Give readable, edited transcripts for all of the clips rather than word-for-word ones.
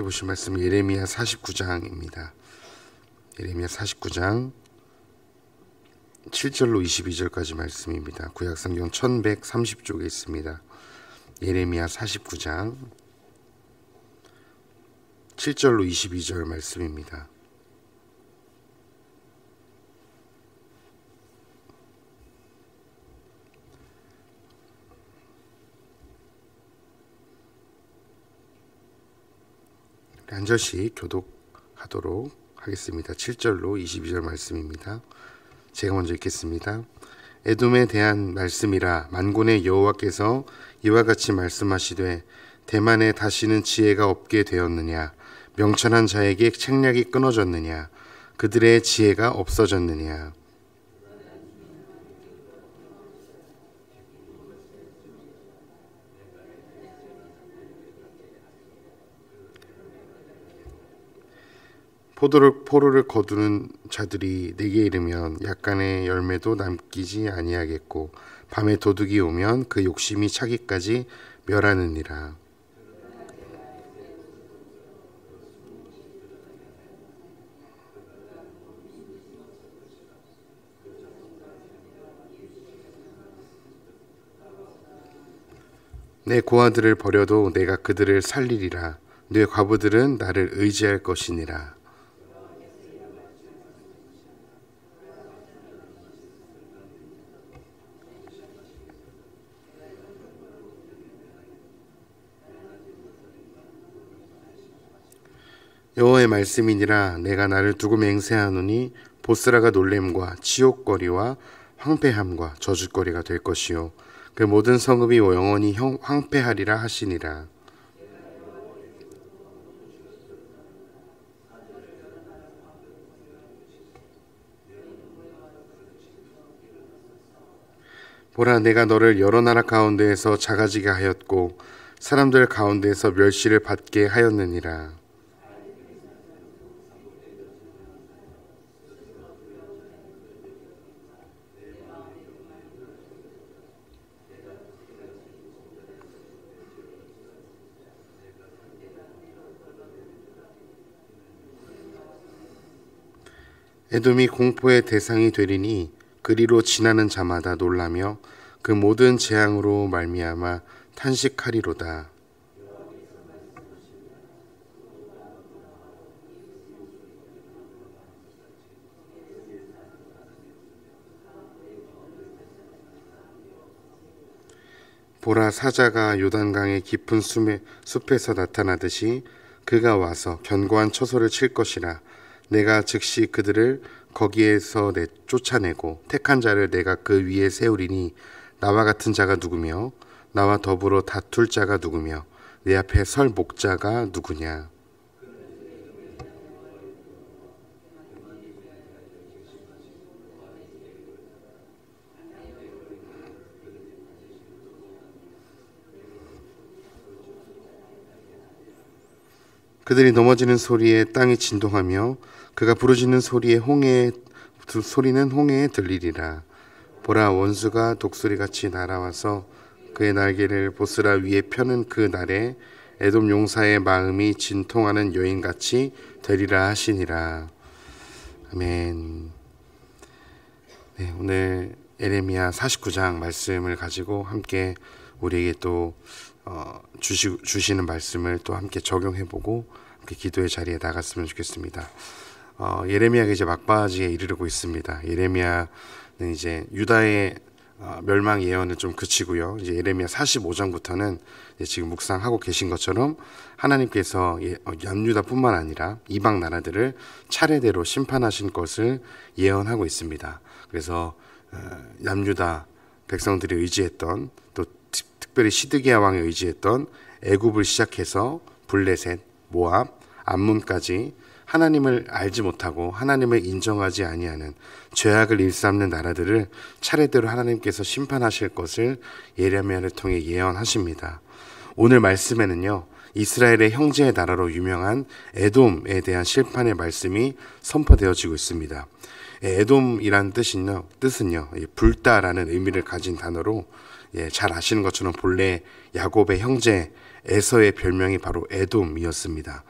함께 보실 말씀 예레미야 49장입니다. 예레미야 49장 7절로 22절까지 말씀입니다. 구약성경 1130쪽에 있습니다. 예레미야 49장 7절로 22절 말씀입니다. 한 절씩 교독하도록 하겠습니다. 7절로 22절 말씀입니다. 제가 먼저 읽겠습니다. 에돔에 대한 말씀이라. 만군의 여호와께서 이와 같이 말씀하시되 대만에 다시는 지혜가 없게 되었느냐. 명철한 자에게 책략이 끊어졌느냐. 그들의 지혜가 없어졌느냐. 포로를 거두는 자들이 내게 이르면 약간의 열매도 남기지 아니하겠고 밤에 도둑이 오면 그 욕심이 차기까지 멸하느니라. 내 고아들을 버려도 내가 그들을 살리리라. 내 과부들은 나를 의지할 것이니라. 여호와의 말씀이니라. 내가 나를 두고 맹세하노니 보스라가 놀램과 치욕거리와 황폐함과 저주거리가 될 것이요 그 모든 성읍이 영원히 황폐하리라 하시니라. 보라, 내가 너를 여러 나라 가운데에서 작아지게 하였고 사람들 가운데에서 멸시를 받게 하였느니라. 에돔이 공포의 대상이 되리니 그리로 지나는 자마다 놀라며 그 모든 재앙으로 말미암아 탄식하리로다. 보라, 사자가 요단강의 깊은 숲에서 나타나듯이 그가 와서 견고한 처소를 칠 것이라. 내가 즉시 그들을 거기에서 쫓아내고 택한 자를 내가 그 위에 세우리니 나와 같은 자가 누구며 나와 더불어 다툴 자가 누구며 내 앞에 설 목자가 누구냐. 그들이 넘어지는 소리에 땅이 진동하며 그가 부르짖는 소리는 홍해에 들리리라. 보라, 원수가 독수리같이 날아와서 그의 날개를 보스라 위에 펴는 그 날에 에돔 용사의 마음이 진통하는 여인같이 되리라 하시니라. 아멘. 네, 오늘 예레미야 49장 말씀을 가지고 함께 우리에게 또 주시는 말씀을 또 함께 적용해보고 함께 기도의 자리에 나갔으면 좋겠습니다. 예레미야가 이제 막바지에 이르르고 있습니다. 예레미야는 이제 유다의 멸망 예언을 좀 그치고요. 이제 예레미야 45장부터는 지금 묵상하고 계신 것처럼 하나님께서 남유다뿐만 아니라 이방 나라들을 차례대로 심판하신 것을 예언하고 있습니다. 그래서 남유다 백성들이 의지했던 또 특별히 시드기야 왕이 의지했던 애굽을 시작해서 블레셋, 모압, 암몬까지 하나님을 알지 못하고 하나님을 인정하지 아니하는 죄악을 일삼는 나라들을 차례대로 하나님께서 심판하실 것을 예레미야를 통해 예언하십니다. 오늘 말씀에는요, 이스라엘의 형제의 나라로 유명한 에돔에 대한 심판의 말씀이 선포되어지고 있습니다. 에돔이란 뜻은요 불다라는 의미를 가진 단어로 잘 아시는 것처럼 본래 야곱의 형제 에서의 별명이 바로 에돔이었습니다.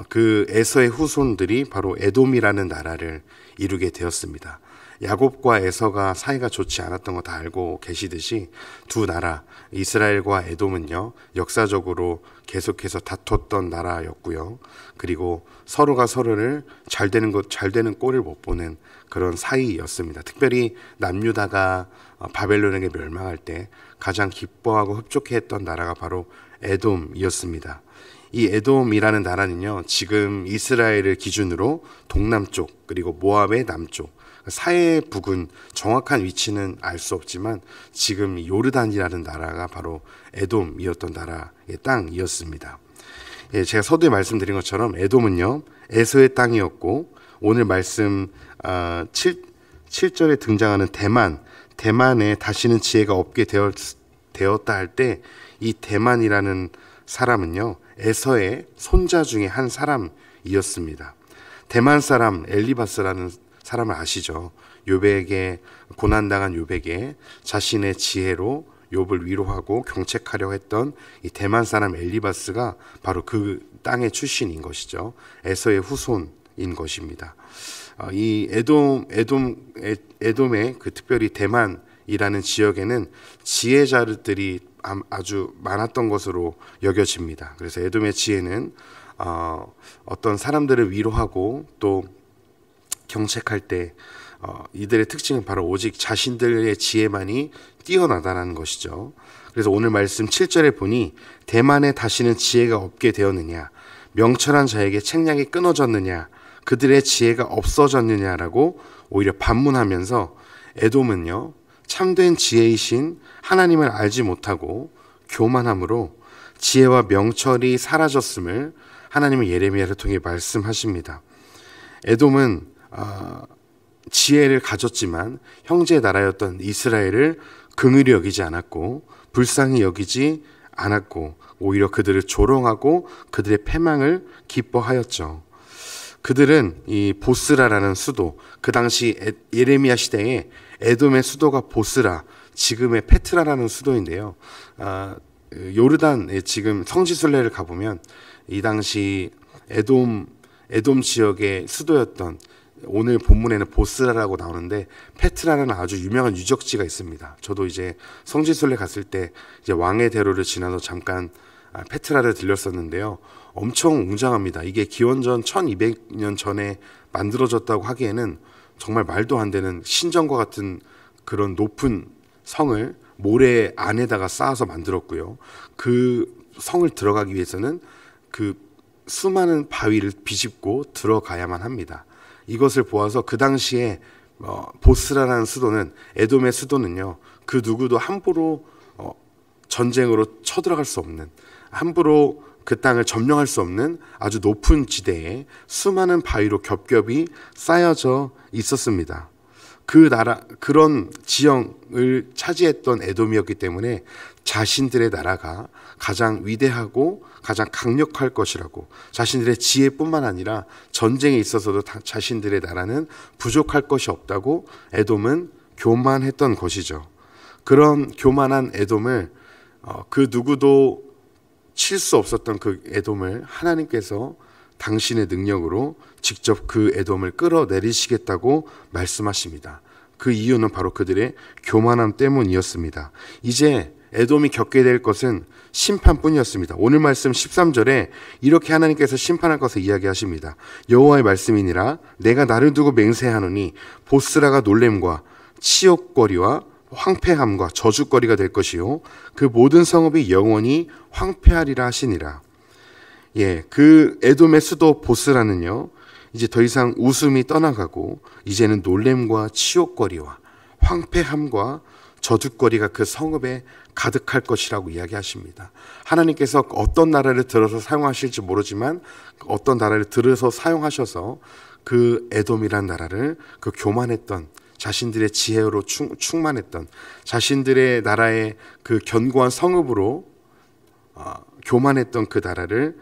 그 에서의 후손들이 바로 에돔이라는 나라를 이루게 되었습니다. 야곱과 에서가 사이가 좋지 않았던 거 다 알고 계시듯이 두 나라 이스라엘과 에돔은요 역사적으로 계속해서 다퉜던 나라였고요. 그리고 서로가 서로를 잘 되는 꼴을 못 보는 그런 사이였습니다. 특별히 남유다가 바벨론에게 멸망할 때 가장 기뻐하고 흡족해했던 나라가 바로 에돔이었습니다. 이 에돔이라는 나라는요 지금 이스라엘을 기준으로 동남쪽 그리고 모압의 남쪽 사해 부근 정확한 위치는 알 수 없지만 지금 요르단이라는 나라가 바로 에돔이었던 나라의 땅이었습니다. 예, 제가 서두에 말씀드린 것처럼 에돔은요 에서의 땅이었고 오늘 말씀 7절에 등장하는 대만에 다시는 지혜가 없게 되었다 할 때 이 대만이라는 사람은요 에서의 손자 중에 한 사람이었습니다. 대만 사람 엘리바스라는 사람을 아시죠? 욥에게 고난당한 욥에게 자신의 지혜로 욥을 위로하고 경책하려 했던 이 대만 사람 엘리바스가 바로 그 땅의 출신인 것이죠. 에서의 후손인 것입니다. 이 에돔의 그 특별히 대만이라는 지역에는 지혜자들이 아주 많았던 것으로 여겨집니다. 그래서 에돔의 지혜는 어떤 사람들을 위로하고 또 경책할 때 이들의 특징은 바로 오직 자신들의 지혜만이 뛰어나다라는 것이죠. 그래서 오늘 말씀 7절에 보니 대만에 다시는 지혜가 없게 되었느냐 명철한 자에게 책량이 끊어졌느냐 그들의 지혜가 없어졌느냐라고 오히려 반문하면서 에돔은요 참된 지혜이신 하나님을 알지 못하고 교만함으로 지혜와 명철이 사라졌음을 하나님은 예레미야를 통해 말씀하십니다. 에돔은 지혜를 가졌지만 형제 나라였던 이스라엘을 긍휼히 여기지 않았고 불쌍히 여기지 않았고 오히려 그들을 조롱하고 그들의 패망을 기뻐하였죠. 그들은 이 보스라라는 수도 그 당시 예레미야 시대에 에돔의 수도가 보스라 지금의 페트라라는 수도인데요. 요르단에 지금 성지순례를 가보면 이 당시 에돔 지역의 수도였던 오늘 본문에는 보스라라고 나오는데 페트라라는 아주 유명한 유적지가 있습니다. 저도 이제 성지순례 갔을 때 이제 왕의 대로를 지나서 잠깐 페트라를 들렸었는데요. 엄청 웅장합니다. 이게 기원전 1200년 전에 만들어졌다고 하기에는 정말 말도 안 되는 신전과 같은 그런 높은 성을 모래 안에다가 쌓아서 만들었고요. 그 성을 들어가기 위해서는 그 수많은 바위를 비집고 들어가야만 합니다. 이것을 보아서 그 당시에 보스라라는 수도는 에돔의 수도는요. 그 누구도 함부로 전쟁으로 쳐들어갈 수 없는 함부로 그 땅을 점령할 수 없는 아주 높은 지대에 수많은 바위로 겹겹이 쌓여져 있었습니다. 그 나라 그런 지형을 차지했던 에돔이었기 때문에 자신들의 나라가 가장 위대하고 가장 강력할 것이라고 자신들의 지혜뿐만 아니라 전쟁에 있어서도 자신들의 나라는 부족할 것이 없다고 에돔은 교만했던 것이죠. 그런 교만한 에돔을 그 누구도 칠 수 없었던 그 에돔을 하나님께서 당신의 능력으로 직접 그 에돔을 끌어내리시겠다고 말씀하십니다. 그 이유는 바로 그들의 교만함 때문이었습니다. 이제 에돔이 겪게 될 것은 심판뿐이었습니다. 오늘 말씀 13절에 이렇게 하나님께서 심판할 것을 이야기하십니다. 여호와의 말씀이니라 내가 나를 두고 맹세하노니 보스라가 놀램과 치욕거리와 황폐함과 저주거리가 될 것이요 그 모든 성읍이 영원히 황폐하리라 하시니라. 예, 그 에돔의 수도 보스라는요 이제 더 이상 웃음이 떠나가고 이제는 놀램과 치욕거리와 황폐함과 저주거리가 그 성읍에 가득할 것이라고 이야기하십니다. 하나님께서 어떤 나라를 들어서 사용하실지 모르지만 어떤 나라를 들어서 사용하셔서 그 에돔이란 나라를 그 교만했던 자신들의 지혜로 충만했던 자신들의 나라의 그 견고한 성읍으로 교만했던 그 나라를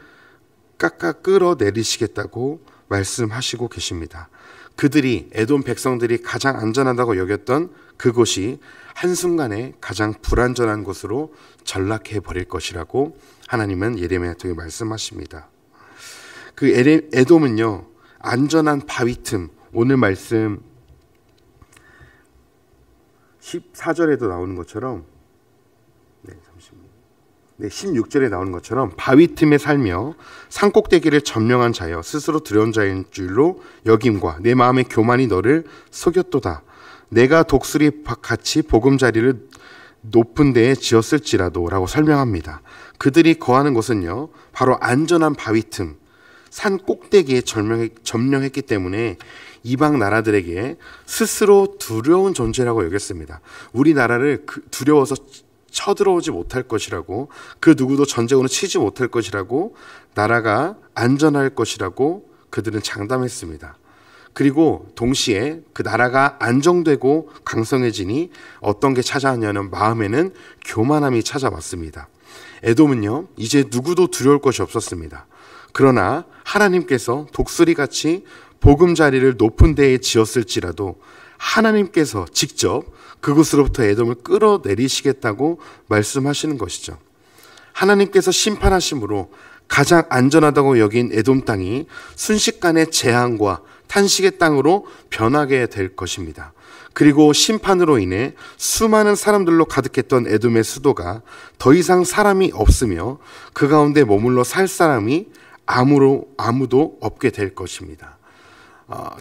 깎아 끌어내리시겠다고 말씀하시고 계십니다. 그들이 에돔 백성들이 가장 안전하다고 여겼던 그곳이 한순간에 가장 불안전한 곳으로 전락해 버릴 것이라고 하나님은 예레미야를 통해 말씀하십니다. 그 에돔은요, 안전한 바위 틈, 오늘 말씀 14절에도 나오는 것처럼 16절에 나오는 것처럼 바위 틈에 살며 산꼭대기를 점령한 자여 스스로 두려운 자인 줄로 여김과 내 마음의 교만이 너를 속였도다. 내가 독수리 같이 보금자리를 높은 데에 지었을지라도 라고 설명합니다. 그들이 거하는 곳은요, 바로 안전한 바위 틈, 산 꼭대기에 점령했기 때문에 이방 나라들에게 스스로 두려운 존재라고 여겼습니다. 우리나라를 두려워서 쳐들어오지 못할 것이라고, 그 누구도 전쟁으로 치지 못할 것이라고, 나라가 안전할 것이라고 그들은 장담했습니다. 그리고 동시에 그 나라가 안정되고 강성해지니 어떤 게 찾아왔냐면 마음에는 교만함이 찾아왔습니다. 에돔은요, 이제 누구도 두려울 것이 없었습니다. 그러나 하나님께서 독수리같이 보금자리를 높은 데에 지었을지라도 하나님께서 직접 그곳으로부터 에돔을 끌어내리시겠다고 말씀하시는 것이죠. 하나님께서 심판하심으로 가장 안전하다고 여긴 에돔 땅이 순식간에 재앙과 탄식의 땅으로 변하게 될 것입니다. 그리고 심판으로 인해 수많은 사람들로 가득했던 에돔의 수도가 더 이상 사람이 없으며 그 가운데 머물러 살 사람이 아무도 없게 될 것입니다.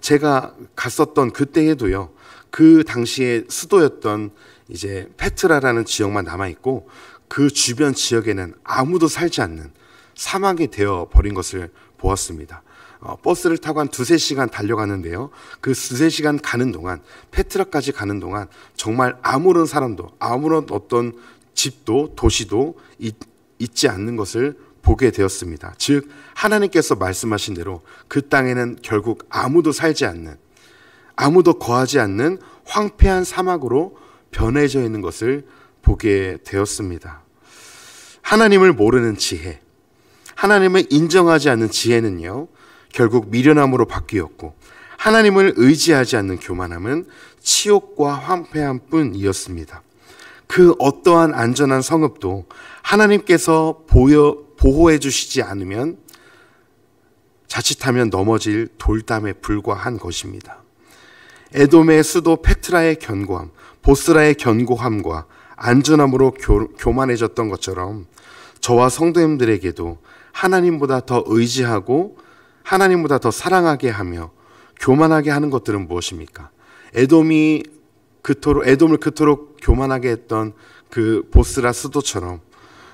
제가 갔었던 그때에도요, 그 당시에 수도였던 이제 페트라라는 지역만 남아 있고 그 주변 지역에는 아무도 살지 않는 사막이 되어 버린 것을 보았습니다. 버스를 타고 한 2-3시간 달려가는데요, 그 2-3시간 가는 동안, 페트라까지 가는 동안 정말 아무런 사람도, 아무런 어떤 집도 도시도 있지 않는 것을 보게 되었습니다. 즉 하나님께서 말씀하신 대로 그 땅에는 결국 아무도 살지 않는, 아무도 거하지 않는 황폐한 사막으로 변해져 있는 것을 보게 되었습니다. 하나님을 모르는 지혜, 하나님을 인정하지 않는 지혜는요, 결국 미련함으로 바뀌었고, 하나님을 의지하지 않는 교만함은 치욕과 황폐함 뿐이었습니다. 그 어떠한 안전한 성읍도 하나님께서 보호해 주시지 않으면 자칫하면 넘어질 돌담에 불과한 것입니다. 에돔의 수도 페트라의 견고함, 보스라의 견고함과 안전함으로 교만해졌던 것처럼 저와 성도님들에게도 하나님보다 더 의지하고 하나님보다 더 사랑하게 하며 교만하게 하는 것들은 무엇입니까? 에돔을 그토록 교만하게 했던 그 보스라 수도처럼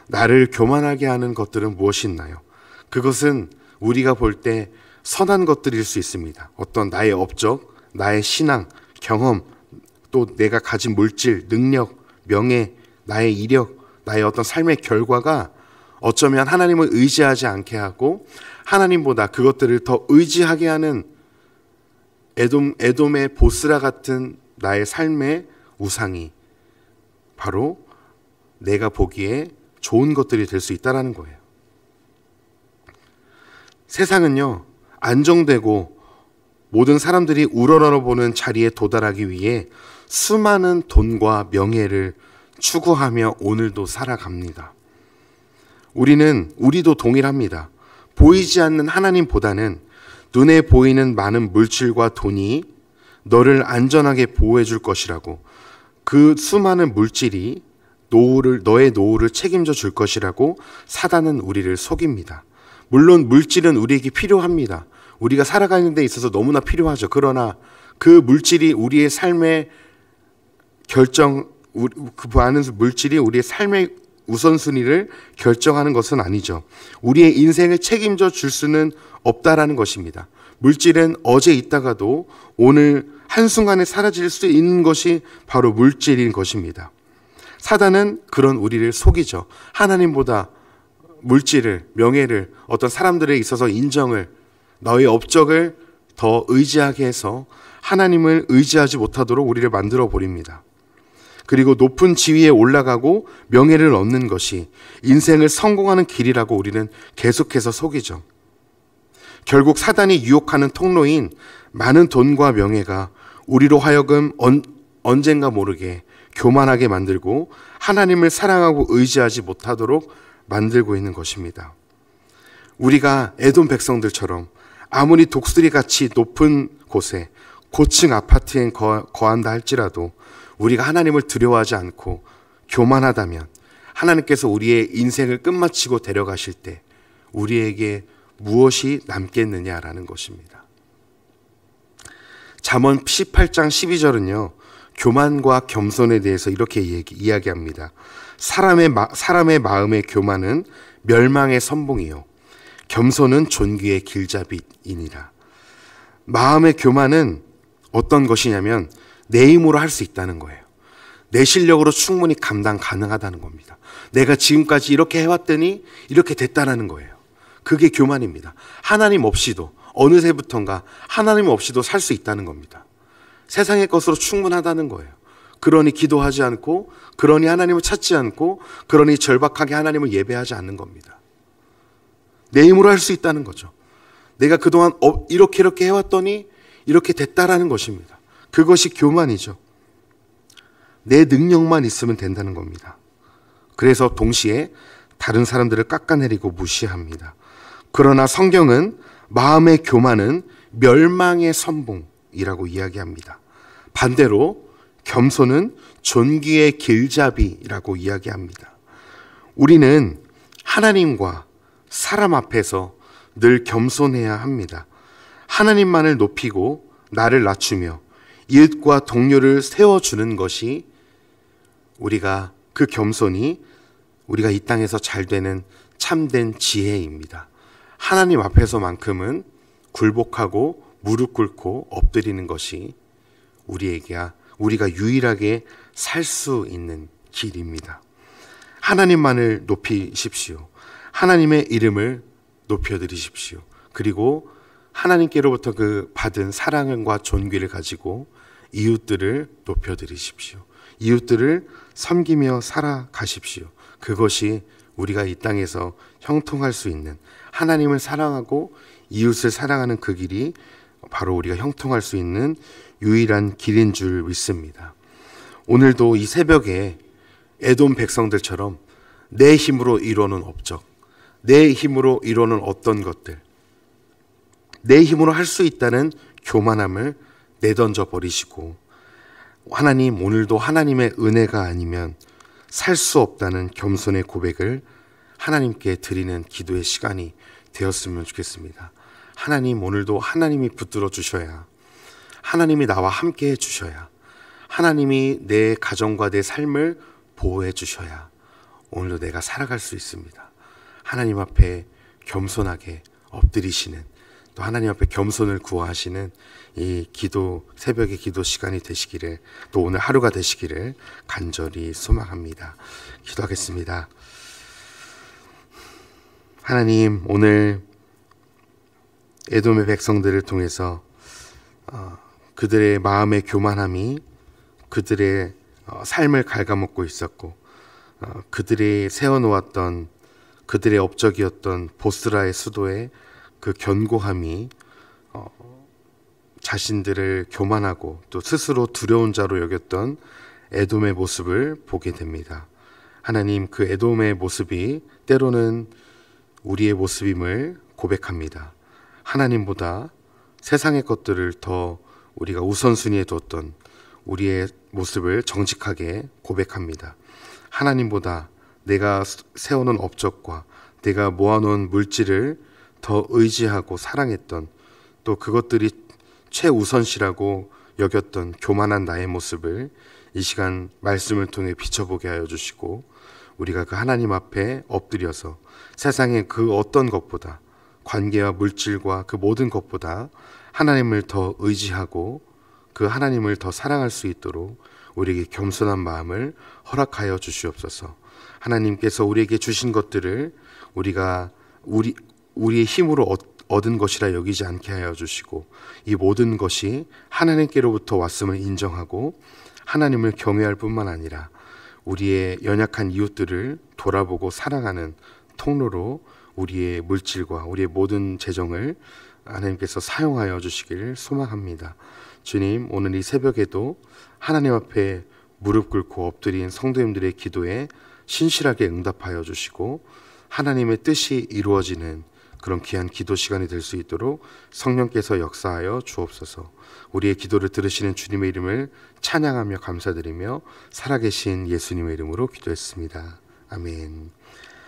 나를 교만하게 하는 것들은 무엇이 있나요? 그것은 우리가 볼 때 선한 것들일 수 있습니다. 어떤 나의 업적, 나의 신앙, 경험, 또 내가 가진 물질, 능력, 명예, 나의 이력, 나의 어떤 삶의 결과가 어쩌면 하나님을 의지하지 않게 하고 하나님보다 그것들을 더 의지하게 하는 에돔의 보스라 같은 나의 삶의 우상이 바로 내가 보기에 좋은 것들이 될 수 있다는 거예요. 세상은요, 안정되고 모든 사람들이 우러러보는 자리에 도달하기 위해 수많은 돈과 명예를 추구하며 오늘도 살아갑니다. 우리도 동일합니다. 보이지 않는 하나님보다는 눈에 보이는 많은 물질과 돈이 너를 안전하게 보호해 줄 것이라고, 그 수많은 물질이 너의 노후를 책임져 줄 것이라고 사단은 우리를 속입니다. 물론 물질은 우리에게 필요합니다. 우리가 살아가는 데 있어서 너무나 필요하죠. 그러나 그 물질이 우리의 삶의 그 많은 물질이 우리의 삶의 우선순위를 결정하는 것은 아니죠. 우리의 인생을 책임져 줄 수는 없다라는 것입니다. 물질은 어제 있다가도 오늘 한순간에 사라질 수 있는 것이 바로 물질인 것입니다. 사단은 그런 우리를 속이죠. 하나님보다 물질을, 명예를, 어떤 사람들에 있어서 인정을, 너의 업적을 더 의지하게 해서 하나님을 의지하지 못하도록 우리를 만들어 버립니다. 그리고 높은 지위에 올라가고 명예를 얻는 것이 인생을 성공하는 길이라고 우리는 계속해서 속이죠. 결국 사단이 유혹하는 통로인 많은 돈과 명예가 우리로 하여금 언젠가 모르게 교만하게 만들고 하나님을 사랑하고 의지하지 못하도록 만들고 있는 것입니다. 우리가 에돔 백성들처럼 아무리 독수리같이 높은 곳에 고층 아파트에 거한다 할지라도 우리가 하나님을 두려워하지 않고 교만하다면 하나님께서 우리의 인생을 끝마치고 데려가실 때 우리에게 무엇이 남겠느냐라는 것입니다. 잠언 18장 12절은요. 교만과 겸손에 대해서 이렇게 이야기합니다. 사람의 마음의 교만은 멸망의 선봉이요 겸손은 존귀의 길잡이이니라. 마음의 교만은 어떤 것이냐면 내 힘으로 할 수 있다는 거예요. 내 실력으로 충분히 감당 가능하다는 겁니다. 내가 지금까지 이렇게 해왔더니 이렇게 됐다는 거예요. 그게 교만입니다. 하나님 없이도 어느새부턴가 하나님 없이도 살 수 있다는 겁니다. 세상의 것으로 충분하다는 거예요. 그러니 기도하지 않고, 그러니 하나님을 찾지 않고, 그러니 절박하게 하나님을 예배하지 않는 겁니다. 내 힘으로 할 수 있다는 거죠. 내가 그동안 이렇게 해왔더니 이렇게 됐다라는 것입니다. 그것이 교만이죠. 내 능력만 있으면 된다는 겁니다. 그래서 동시에 다른 사람들을 깎아내리고 무시합니다. 그러나 성경은 마음의 교만은 멸망의 선봉이라고 이야기합니다. 반대로 겸손은 존귀의 길잡이라고 이야기합니다. 우리는 하나님과 사람 앞에서 늘 겸손해야 합니다. 하나님만을 높이고 나를 낮추며 이웃과 동료를 세워주는 것이 우리가 그 겸손이 우리가 이 땅에서 잘 되는 참된 지혜입니다. 하나님 앞에서만큼은 굴복하고 무릎 꿇고 엎드리는 것이 우리가 유일하게 살 수 있는 길입니다. 하나님만을 높이십시오. 하나님의 이름을 높여드리십시오. 그리고 하나님께로부터 그 받은 사랑과 존귀를 가지고 이웃들을 높여드리십시오. 이웃들을 섬기며 살아가십시오. 그것이 우리가 이 땅에서 형통할 수 있는, 하나님을 사랑하고 이웃을 사랑하는 그 길이 바로 우리가 형통할 수 있는 유일한 길인 줄 믿습니다. 오늘도 이 새벽에 에돔 백성들처럼 내 힘으로 이루는 업적, 내 힘으로 이루는 어떤 것들, 내 힘으로 할 수 있다는 교만함을 내던져 버리시고, 하나님, 오늘도 하나님의 은혜가 아니면 살 수 없다는 겸손의 고백을 하나님께 드리는 기도의 시간이 되었으면 좋겠습니다. 하나님, 오늘도 하나님이 붙들어 주셔야, 하나님이 나와 함께 해 주셔야, 하나님이 내 가정과 내 삶을 보호해 주셔야 오늘도 내가 살아갈 수 있습니다. 하나님 앞에 겸손하게 엎드리시는, 또 하나님 앞에 겸손을 구하시는 이 새벽의 기도 시간이 되시기를, 또 오늘 하루가 되시기를 간절히 소망합니다. 기도하겠습니다. 하나님, 오늘 에돔의 백성들을 통해서 그들의 마음의 교만함이 그들의 삶을 갉아먹고 있었고, 그들이 세워놓았던 그들의 업적이었던 보스라의 수도의 그 견고함이 자신들을 교만하고 또 스스로 두려운 자로 여겼던 에돔의 모습을 보게 됩니다. 하나님, 그 에돔의 모습이 때로는 우리의 모습임을 고백합니다. 하나님보다 세상의 것들을 더 우리가 우선순위에 뒀던 우리의 모습을 정직하게 고백합니다. 하나님보다 내가 세워놓은 업적과 내가 모아놓은 물질을 더 의지하고 사랑했던, 또 그것들이 최우선시라고 여겼던 교만한 나의 모습을 이 시간 말씀을 통해 비춰보게 하여 주시고, 우리가 그 하나님 앞에 엎드려서 세상의 그 어떤 것보다, 관계와 물질과 그 모든 것보다 하나님을 더 의지하고 그 하나님을 더 사랑할 수 있도록 우리에게 겸손한 마음을 허락하여 주시옵소서. 하나님께서 우리에게 주신 것들을 우리가 우리의 힘으로 얻은 것이라 여기지 않게 하여 주시고, 이 모든 것이 하나님께로부터 왔음을 인정하고 하나님을 경외할 뿐만 아니라 우리의 연약한 이웃들을 돌아보고 사랑하는 통로로 우리의 물질과 우리의 모든 재정을 하나님께서 사용하여 주시길 소망합니다. 주님, 오늘 이 새벽에도 하나님 앞에 무릎 꿇고 엎드린 성도님들의 기도에 신실하게 응답하여 주시고 하나님의 뜻이 이루어지는 그런 귀한 기도 시간이 될 수 있도록 성령께서 역사하여 주옵소서. 우리의 기도를 들으시는 주님의 이름을 찬양하며 감사드리며 살아계신 예수님의 이름으로 기도했습니다. 아멘.